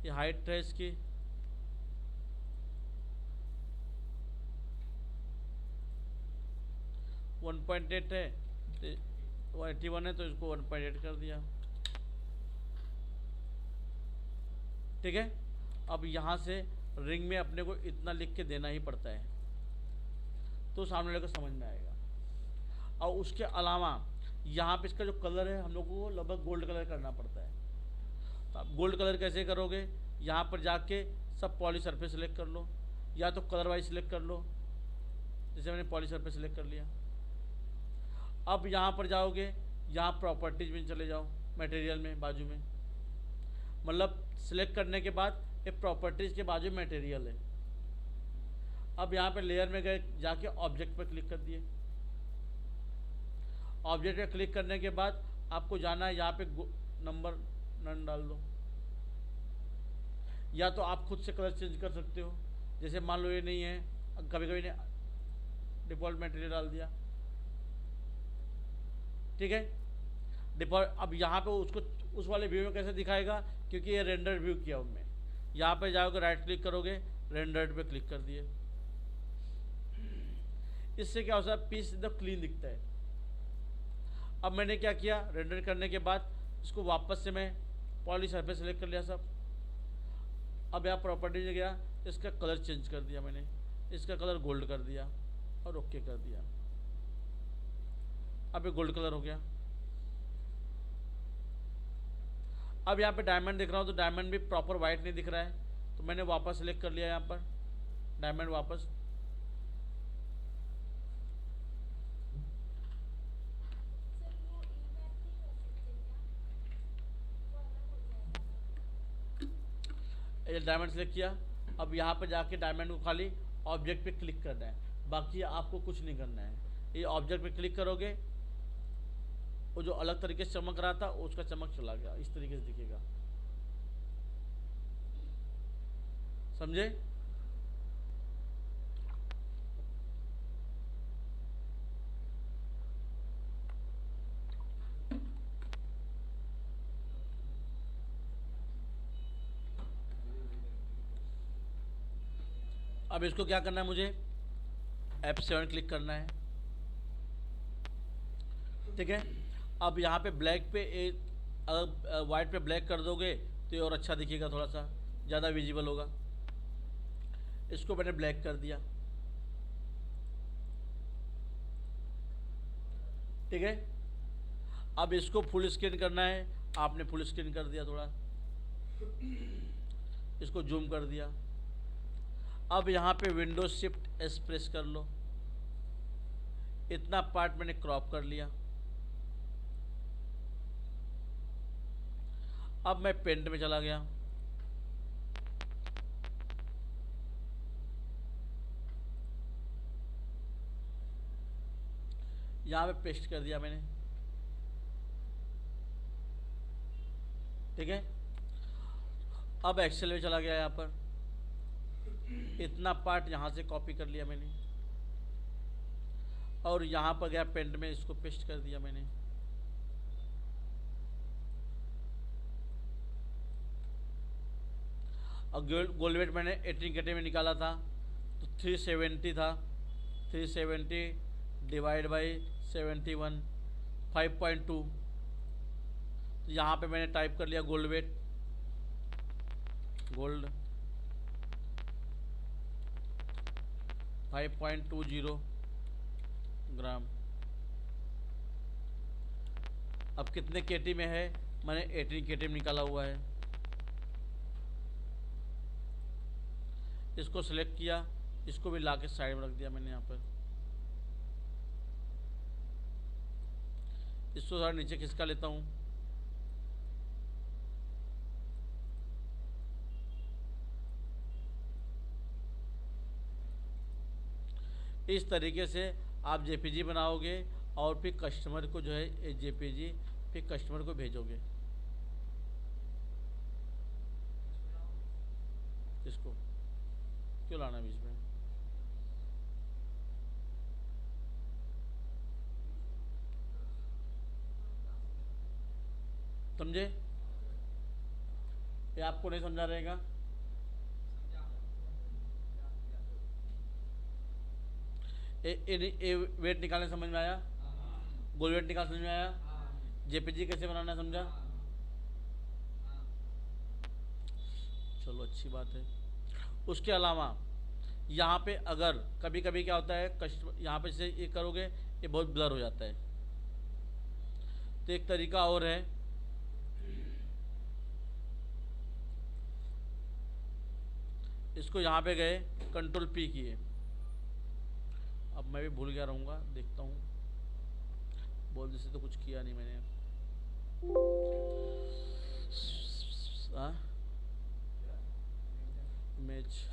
[SPEAKER 1] ये हाइट है इसकी, 1.8 है तो 181 है तो इसको 1.8 कर दिया। ठीक है, अब यहाँ से रिंग में अपने को इतना लिख के देना ही पड़ता है, तो सामने वाले को समझ में आएगा। और उसके अलावा यहाँ पे इसका जो कलर है हम लोग को लगभग गोल्ड कलर करना पड़ता है। तो आप गोल्ड कलर कैसे करोगे, यहाँ पर जाके सब पॉली सरफेस सेलेक्ट कर लो, या तो कलर वाइज सेलेक्ट कर लो, जैसे मैंने पॉली सरफेस सेलेक्ट कर लिया। अब यहाँ पर जाओगे, यहाँ प्रॉपर्टीज में चले जाओ, मटेरियल में बाजू में, मतलब सिलेक्ट करने के बाद ये प्रॉपर्टीज़ के बाजू में मटेरियल है। अब यहाँ पे लेयर में गए, जाके ऑब्जेक्ट पर क्लिक कर दिए। ऑब्जेक्ट पे क्लिक करने के बाद आपको जाना है यहाँ पे नंबर नन डाल दो, या तो आप खुद से कलर चेंज कर सकते हो। जैसे मान लो ये नहीं है, कभी कभी ने डिफ़ॉल्ट मटेरियल डाल दिया। ठीक है, डिफ़ॉल्ट। अब यहाँ पे उसको उस वाले व्यू में कैसे दिखाएगा, क्योंकि ये रेंडर व्यू किया उनमें। यहाँ पे जाओगे, राइट क्लिक करोगे, रेंडर्ड पे क्लिक कर दिए। इससे क्या होता है, पीस एकदम क्लीन दिखता है। अब मैंने क्या किया, रेंडर करने के बाद इसको वापस से मैं पॉली सरफेस सेलेक्ट कर लिया सब। अब यहाँ प्रॉपर्टी में गया, इसका कलर चेंज कर दिया मैंने, इसका कलर गोल्ड कर दिया और ओके कर दिया। अब ये गोल्ड कलर हो गया। अब यहाँ पे डायमंड दिख रहा हो तो डायमंड भी प्रॉपर वाइट नहीं दिख रहा है, तो मैंने वापस सेलेक्ट कर लिया यहाँ पर डायमंड वापस। ये डायमंड सेलेक्ट किया। अब यहाँ पर जाके डायमंड को खाली ऑब्जेक्ट पे क्लिक करना है, बाकी आपको कुछ नहीं करना है। ये ऑब्जेक्ट पे क्लिक करोगे, वो जो अलग तरीके से चमक रहा था उसका चमक चला गया, इस तरीके से दिखेगा। समझे? अब इसको क्या करना है, मुझे F7 क्लिक करना है। ठीक है, अब यहाँ पे ब्लैक पे एक, अगर वाइट पे ब्लैक कर दोगे तो ये और अच्छा दिखेगा, थोड़ा सा ज़्यादा विजिबल होगा। इसको मैंने ब्लैक कर दिया। ठीक है, अब इसको फुल स्क्रीन करना है, आपने फुल स्क्रीन कर दिया, थोड़ा इसको जूम कर दिया। अब यहाँ पे विंडो शिफ्ट एस प्रेस कर लो, इतना पार्ट मैंने क्रॉप कर लिया। अब मैं पेंट में चला गया, यहाँ पे पेस्ट कर दिया मैंने। ठीक है, अब एक्सेल में चला गया, यहाँ पर इतना पार्ट यहाँ से कॉपी कर लिया मैंने, और यहाँ पर गया पेंट में, इसको पेस्ट कर दिया मैंने। और गोल्ड मैंने 18 घंटे में निकाला था तो 370 था, 370 डिवाइड बाई 71 5.2। तो यहाँ पे मैंने टाइप कर लिया गोल्ड वेट, गोल्ड 5.20 ग्राम। अब कितने केटी में है, मैंने 18 केटी में निकाला हुआ है। इसको सेलेक्ट किया, इसको भी लाके साइड में रख दिया मैंने यहाँ पर। इसको थोड़ा नीचे खिसका लेता हूँ। इस तरीके से आप जेपीजी बनाओगे और फिर कस्टमर को जो है जेपीजी फिर कस्टमर को भेजोगे। इसको क्यों लाना बीच में? समझे? ये आपको नहीं समझा रहेगा? ए वेट निकालने समझ में आया? गोल वेट निकाल समझ में आया? जेपीजी कैसे बनाना है समझा? चलो अच्छी बात है। उसके अलावा यहाँ पे अगर कभी कभी क्या होता है, कस्टमर यहाँ पे जैसे ये करोगे ये बहुत ब्लर हो जाता है, तो एक तरीका और है, इसको यहाँ पे गए कंट्रोल पी किए। अब मैं भी भूल गया रहूँगा, देखता हूँ, बोल जैसे तो कुछ किया नहीं मैंने। हाँ इमेज,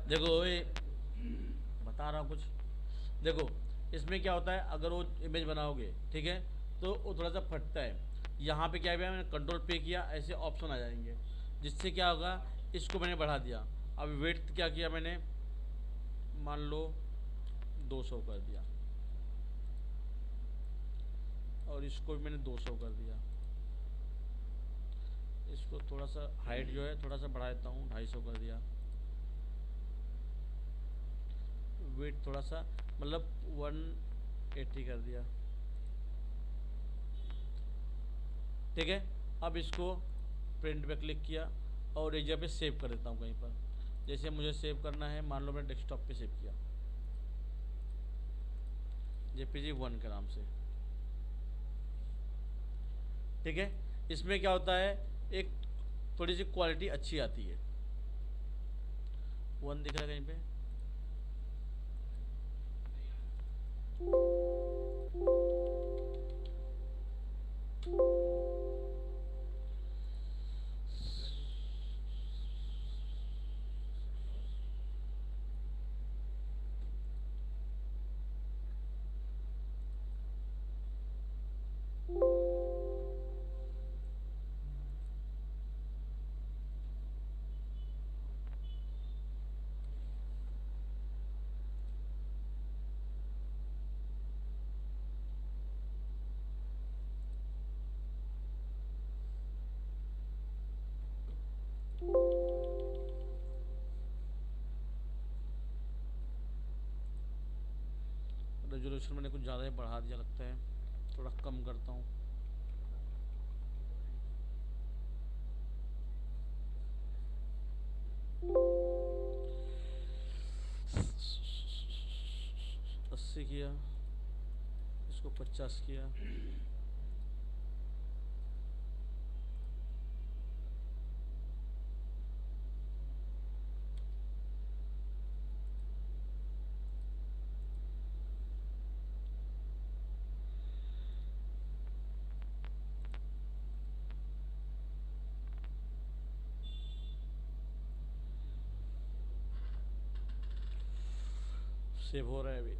[SPEAKER 1] देखो ये बता रहा हूँ कुछ। देखो इसमें क्या होता है, अगर वो इमेज बनाओगे ठीक है तो वो थोड़ा सा फटता है। यहाँ पे क्या है, मैंने कंट्रोल पे किया, ऐसे ऑप्शन आ जाएंगे, जिससे क्या होगा, इसको मैंने बढ़ा दिया। अब वेट क्या किया मैंने, मान लो 200 कर दिया, और इसको भी मैंने 200 कर दिया। इसको थोड़ा सा हाइट जो है थोड़ा सा बढ़ा देता हूँ, 250 कर दिया। वेट थोड़ा सा मतलब 180 कर दिया, ठीक है। अब इसको प्रिंट पे क्लिक किया और एरिया पे सेव कर देता हूँ कहीं पर, जैसे मुझे सेव करना है, मान लो मैंने डेस्कटॉप पे सेव किया जेपीजी 1 के नाम से, ठीक है। इसमें क्या होता है, एक थोड़ी सी क्वालिटी अच्छी आती है। 1 दिख रहा है कहीं पे? रेजोल्यूशन मैंने कुछ ज़्यादा ही बढ़ा दिया लगता है, थोड़ा कम करता हूँ। अस्सी किया, इसको 50 किया। सेव हो रहा है अभी।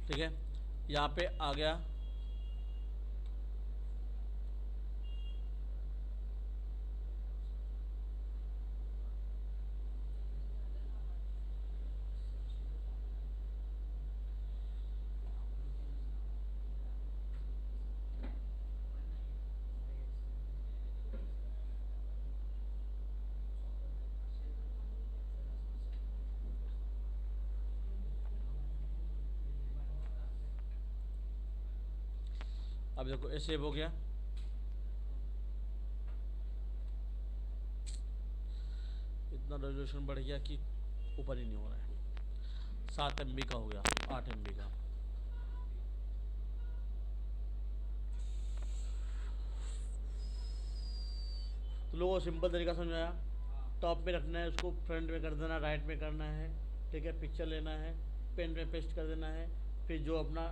[SPEAKER 1] ठीक है, यहाँ पे आ गया। अब देखो ये सेव हो गया। इतना रेजोल्यूशन बढ़ गया कि ऊपर ही नहीं हो रहा है। 7 MB का हो गया, 8 MB का। तो लोगों को सिंपल तरीका समझाया। टॉप पे रखना है, उसको फ्रंट में कर देना, राइट में करना है, ठीक है। पिक्चर लेना है, पेन में पेस्ट कर देना है, फिर जो अपना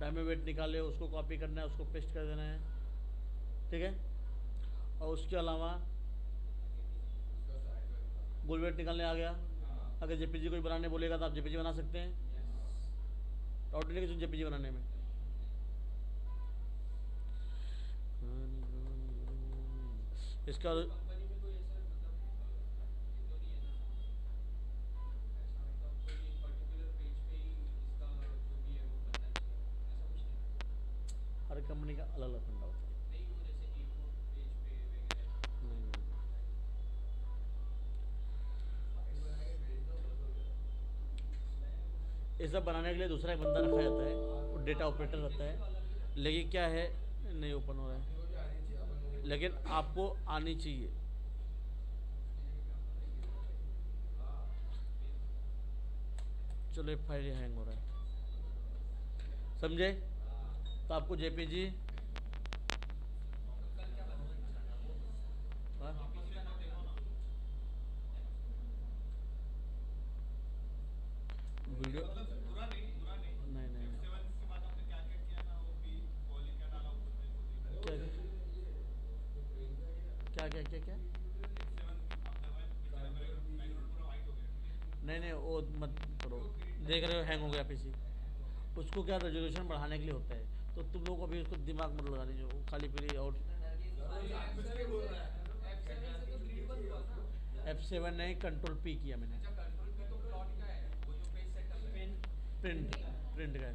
[SPEAKER 1] डायमंड वेट निकाले उसको कॉपी करना है, उसको पेस्ट कर देना है, ठीक है। और उसके अलावा गोल वेट निकालने आ गया। अगर जेपीजी कोई बनाने बोलेगा तो आप जेपीजी बना सकते हैं, डाउट नहीं कि जेपीजी बनाने में। इसका हर कंपनी का अलग अलग फंडा होता है। नहीं, ये सब बनाने के लिए दूसरा एक बंदा रखा जाता है, वो डेटा ऑपरेटर रहता है। लेकिन क्या है, नहीं ओपन हो रहा है, लेकिन आपको आनी चाहिए। चलो ये फाइल हैंग हो रहा है, समझे। तो आपको जेपीजी वीडियो नहीं नहीं क्या क्या क्या क्या नहीं नहीं वो मत करो। देख रहे हो हैंग हो गया पीसी। उसको क्या रेजोल्यूशन बढ़ाने के लिए होता है, तो तुम लोग अभी उसको दिमाग मत लगा लीजिए, वो खाली फिर और F7 नहीं, कंट्रोल पी किया मैंने। प्रिंट प्रिंट का है।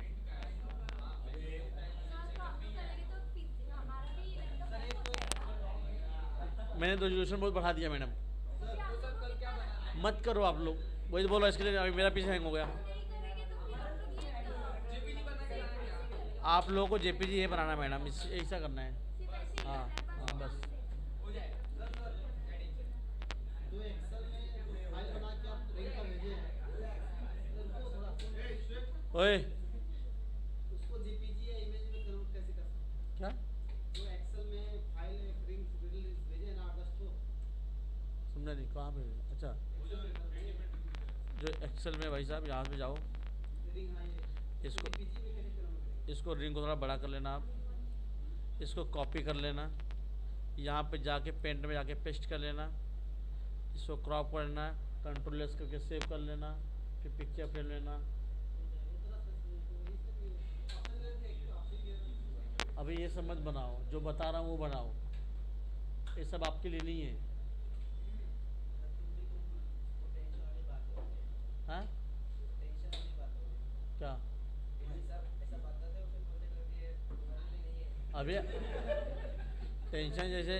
[SPEAKER 1] मैंने रेजोल्यूशन बहुत बढ़ा दिया मैडम। मत करो आप लोग, वही तो बोला, इसके लिए अभी मेरा पीछे हैंग हो गया। आप लोगों को जेपीजी ये बनाना मैडम, ऐसा करना है। हाँ हाँ बस। ओए
[SPEAKER 2] उसको जेपीजी या इमेज में कन्वर्ट कैसे कर सकते हैं?
[SPEAKER 1] क्या
[SPEAKER 2] जो एक्सेल में फाइल भेजे ना 8-10 तो
[SPEAKER 1] समझा नहीं, कहाँ पे? अच्छा, जो एक्सेल में भाई साहब यहाँ पे जाओ,
[SPEAKER 2] रिंग हाँ ये
[SPEAKER 1] इसको
[SPEAKER 2] जेपीजी में कैसे कन्वर्ट करेंगे?
[SPEAKER 1] इसको रिंग को थोड़ा बड़ा कर लेना आप, इसको कॉपी कर लेना, यहाँ पे जाके पेंट में जाके पेस्ट कर लेना, इसको क्रॉप कर लेना, कंट्रोल एस करके सेव कर लेना, फिर पिक्चर फ्रेम लेना। अभी ये सब मत बनाओ, जो बता रहा हूँ वो बनाओ, ये सब आपके लिए नहीं है। हाँ क्या अभी टेंशन जैसे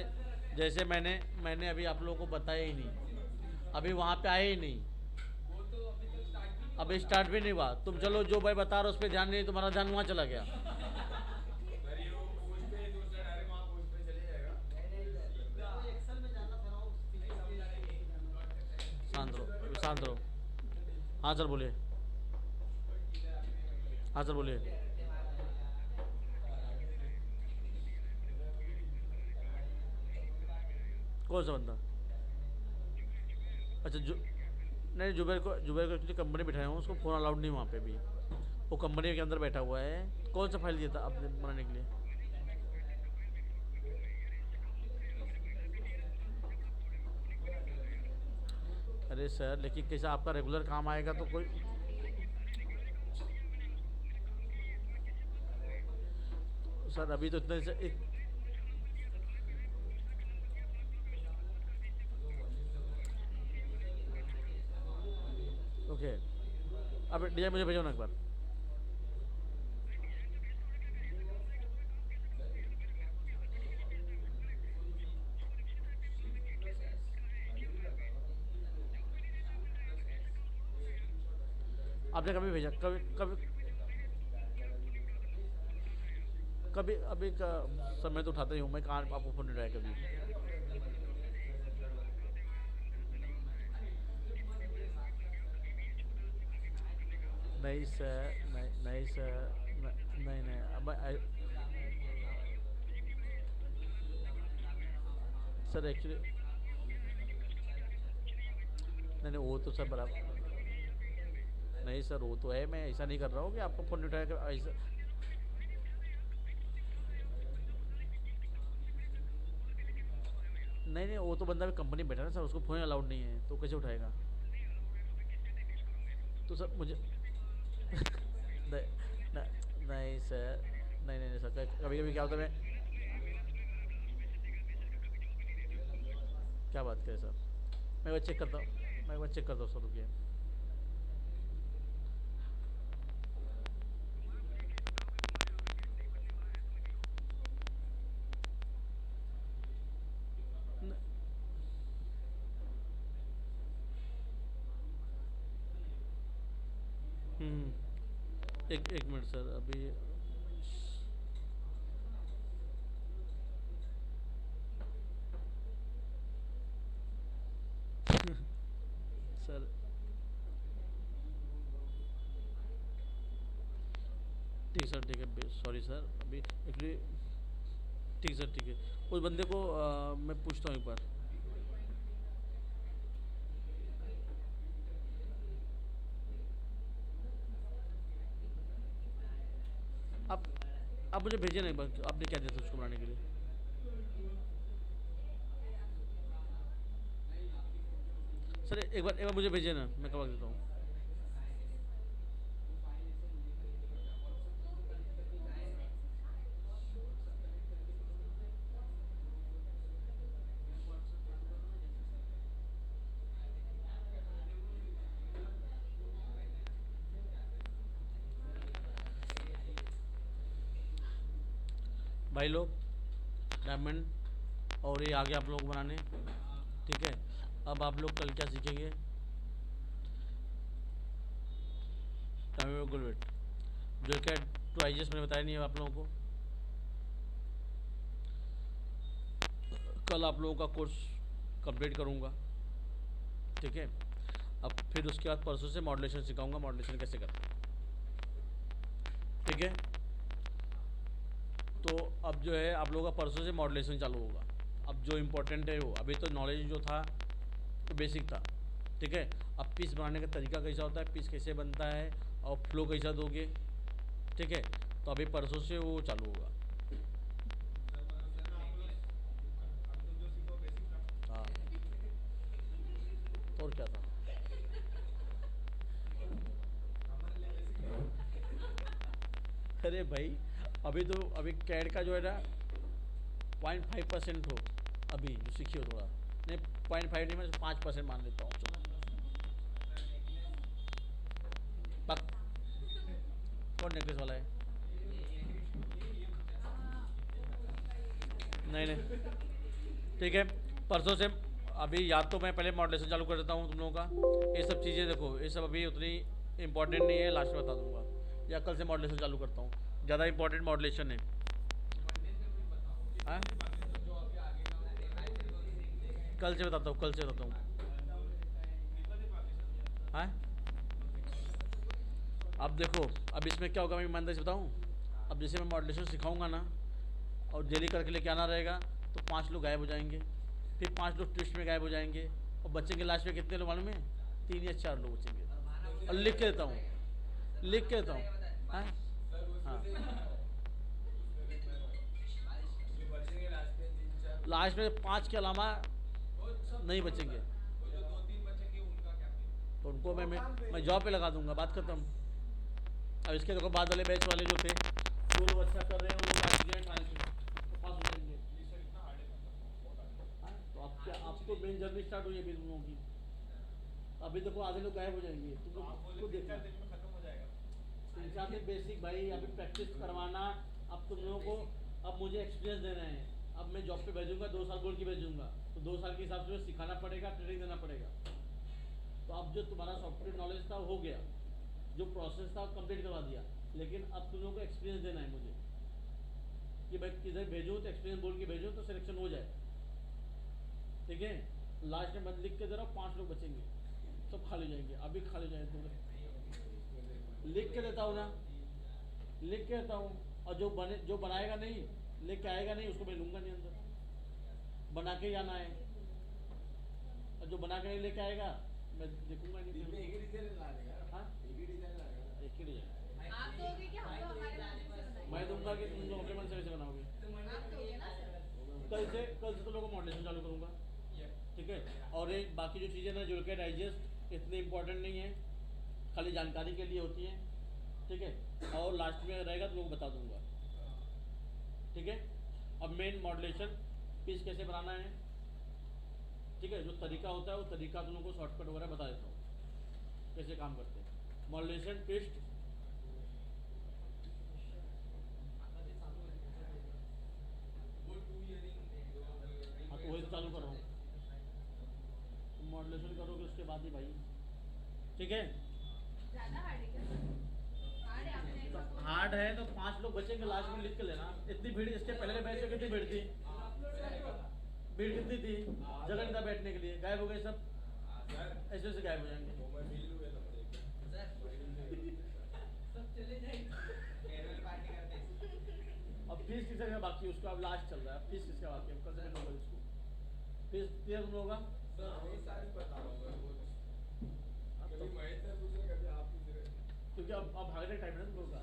[SPEAKER 1] जैसे मैंने अभी आप लोगों को बताया ही नहीं, अभी वहाँ पे आए ही नहीं, अभी स्टार्ट भी नहीं हुआ। तुम चलो जो भाई बता रहा उस पर ध्यान नहीं, तुम्हारा ध्यान वहाँ चला गया। शांत रहो, शांत रहो। हाँ सर बोलिए। हाँ सर बोलिए। कौन सा बंदा? अच्छा जो नहीं, जुबैर को एक्चुअली कंपनी बिठाया हूँ, उसको फ़ोन अलाउड नहीं वहाँ पे भी, वो कंपनी के अंदर बैठा हुआ है। कौन सा फाइल दिया था आपने बनाने के लिए? अरे सर लेकिन कैसा आपका रेगुलर काम आएगा तो कोई सर अभी तो इतने से ओके। अब डिजाइन मुझे भेजो ना एक बार। आपने कभी भेजा? कभी कभी कभी अभी का समय तो उठाता ही हूँ मैं, कहाँ आपको फ़ोन नहीं उठाया कभी? नहीं सर, नहीं नहीं सर, नहीं नहीं अब सर एक्चुअली नहीं नहीं, वो तो सर बराबर। नहीं सर, वो तो है, मैं ऐसा नहीं कर रहा हूँ कि आपको फ़ोन नहीं उठाया ऐसा। नहीं नहीं, वो तो बंदा भी कंपनी में बैठा है ना सर, उसको फ़ोन अलाउड नहीं है, तो कैसे उठाएगा? तो सर मुझे नहीं, नहीं सर, नहीं नहीं नहीं सर, कभी कभी क्या होता है, मैं क्या बात करें सर, मैं एक बार चेक करता हूँ, मैं एक बार चेक करता हूँ सर, रुकिए। न- एक मिनट सर अभी। सर ठीक सर, ठीक है, सॉरी सर, अभी एक्चुअली ठीक सर, ठीक है, उस बंदे को मैं पूछता हूँ एक बार। आप आप मुझे भेजिए ना एक बार, आपने क्या दिया था उसको बनाने के लिए? सर एक बार मुझे भेजिए ना, मैं करवा देता हूँ। भाई लोग, डायमंड और ये आगे आप लोग बनाने, ठीक है। अब आप लोग कल क्या सीखेंगे? गुलवेट, जो क्या ट्वाइजेस मैंने बताया नहीं है आप लोगों को। कल आप लोगों का कोर्स कंप्लीट करूँगा, ठीक है। अब फिर उसके बाद परसों से मॉडलेशन सिखाऊंगा, मॉडलेशन कैसे करते हैं, ठीक है। तो अब जो है आप लोगों का परसों से मॉडलेशन चालू होगा। अब जो इम्पोर्टेंट है वो, अभी तो नॉलेज जो था तो बेसिक था, ठीक है। अब पीस बनाने का तरीका कैसा होता है, पीस कैसे बनता है, और फ्लो कैसा दोगे, ठीक है। तो अभी परसों से वो चालू होगा। हाँ, तो और क्या था? अरे भाई, अभी कैड का जो है ना 0.5% हो, अभी जो सीखी हो थोड़ा, नहीं 0.5 नहीं, मैं 5% मान लेता हूँ, चलो। पक कौन नेकलेस वाला है? नहीं नहीं, ठीक है, परसों से। अभी या तो मैं पहले मॉडलेशन चालू कर देता हूँ तुम लोगों का, ये सब चीज़ें देखो, ये सब अभी उतनी इंपॉर्टेंट नहीं है, लास्ट में बता दूंगा, या कल से मॉडलेशन चालू करता हूँ, ज़्यादा इंपॉर्टेंट मॉडलेशन है। हाँ, कल से बताता हूँ, कल से बताता हूँ। हाँ, अब देखो, अब इसमें क्या होगा मैं ईमानदारी से बताऊँ। अब जैसे मैं मॉडलेशन सिखाऊंगा ना, और डेली करके लेके आना रहेगा, तो 5 लोग गायब हो जाएंगे, फिर 5 लोग ट्विस्ट में गायब हो जाएंगे, और बचेंगे लास्ट में कितने लोग मालूम है? 3 या 4 लोग बचेंगे। और लिख के देता हूँ, लिख के देता हूँ। हाँ, हाँ, लास्ट में 5 के अलावा नहीं बचेंगे, तो उनको मैं जॉब पे लगा दूंगा, बात खत्म। अब इसके देखो बाद वाले बैच वाले जो थे, जो लोग अच्छा कर रहे हैं वो लोग आज गए ट्रायल में, तो पास हो जाएंगे। हाँ, तो अब क्या, अब तो मेन जर्नी स्टार्ट हुई है अभी तुम लोगों की। अभी देखो आधे लोग गायब हो जाएंगे, तुम लोग खुद देखना। 3 4 दिन बेसिक भाई, अभी प्रैक्टिस करवाना। अब तुम लोगों को, अब मुझे एक्सपीरियंस देना है। अब मैं जॉब पे भेजूंगा, 2 साल बोल के भेजूंगा, तो 2 साल के हिसाब से सिखाना पड़ेगा, ट्रेनिंग देना पड़ेगा। तो अब जो तुम्हारा सॉफ्टवेयर नॉलेज था हो गया, जो प्रोसेस था कंप्लीट करवा दिया, लेकिन अब तुम लोगों को एक्सपीरियंस देना है मुझे, कि भाई किधर भेजूँ तो एक्सपीरियंस बोल के भेजूँ तो सिलेक्शन हो जाए, ठीक है। लास्ट में बंद लिख के दे रहा हूँ, 5 लोग बचेंगे, सब खाली जाएंगे, अभी खाली जाएंगे तुम। लिख के देता हूँ ना, लिख के देता हूँ। और जो बनाएगा नहीं, लेके आएगा नहीं, उसको मैं लूँगा नहीं अंदर, बना के ही आना है। और जो बना के नहीं लेके आएगा, मैं देखूंगा नहीं
[SPEAKER 3] दिन में एक ही डिजाइन ला देगा ना?
[SPEAKER 1] हाँ?
[SPEAKER 3] एक ही डिजाइन ला देगा ना?
[SPEAKER 1] एक ही डिजाइन
[SPEAKER 4] आप दोगे कि हम लोग हमारे मन से बनाएंगे?
[SPEAKER 1] मैं दूंगा कि तुम लोग अपने मन से कैसे बनाओगे।
[SPEAKER 4] आप दोगे ना सर?
[SPEAKER 1] कल से तो लोगों को मॉडलेशन चालू करूंगा, ठीक है। और एक बाकी जो चीज़ें ना जो कि डाइजेस्ट इतनी इंपॉर्टेंट नहीं है, खाली जानकारी के लिए होती हैं, ठीक है। और लास्ट में रहेगा तो लोग बता दूंगा, ठीक है। अब मेन मॉडलेशन पीस कैसे बनाना है, ठीक है। जो तरीका होता है वो तरीका तुम लोगों को शॉर्टकट वगैरह बता देता हूँ कैसे काम करते हैं। मॉडलेशन ट्विस्ट, हाँ तो वही तो चालू कर रहा हूँ, तुम मॉडलेशन करोगे उसके बाद ही भाई, ठीक है।
[SPEAKER 4] ज़्यादा हार्ड है क्या सर? हार्ड है आपने ऐसा बोला।
[SPEAKER 1] हार्ड है तो 5 लोग बचेंगे, लास्ट में लिख के लेना। इतनी भीड़, इसके पहले के बैच में कितनी भीड़ थी, भीड़ कितनी थी, जगह नहीं था बैठने के लिए, गायब हो गए सब, ऐसे ऐसे गायब हो जाएंगे।
[SPEAKER 2] सब चले जाएंगे फेयरवेल पार्टी करते हैं
[SPEAKER 1] अब फीस किसका क्या बाकी है उसका, अब लास्ट चल रहा है, अब फीस किसका बाकी है, कल से होगा इसको फीस क्लियर तुम लोगों का।
[SPEAKER 3] सर वही सारी बता रहा हूँ मैं, वो
[SPEAKER 1] अब
[SPEAKER 3] कभी
[SPEAKER 1] तो-
[SPEAKER 3] महेश सर पूछ रहे, कभी आप पूछ रहे।
[SPEAKER 1] क्योंकि अब भागने टाइम है ना तुम लोगों का।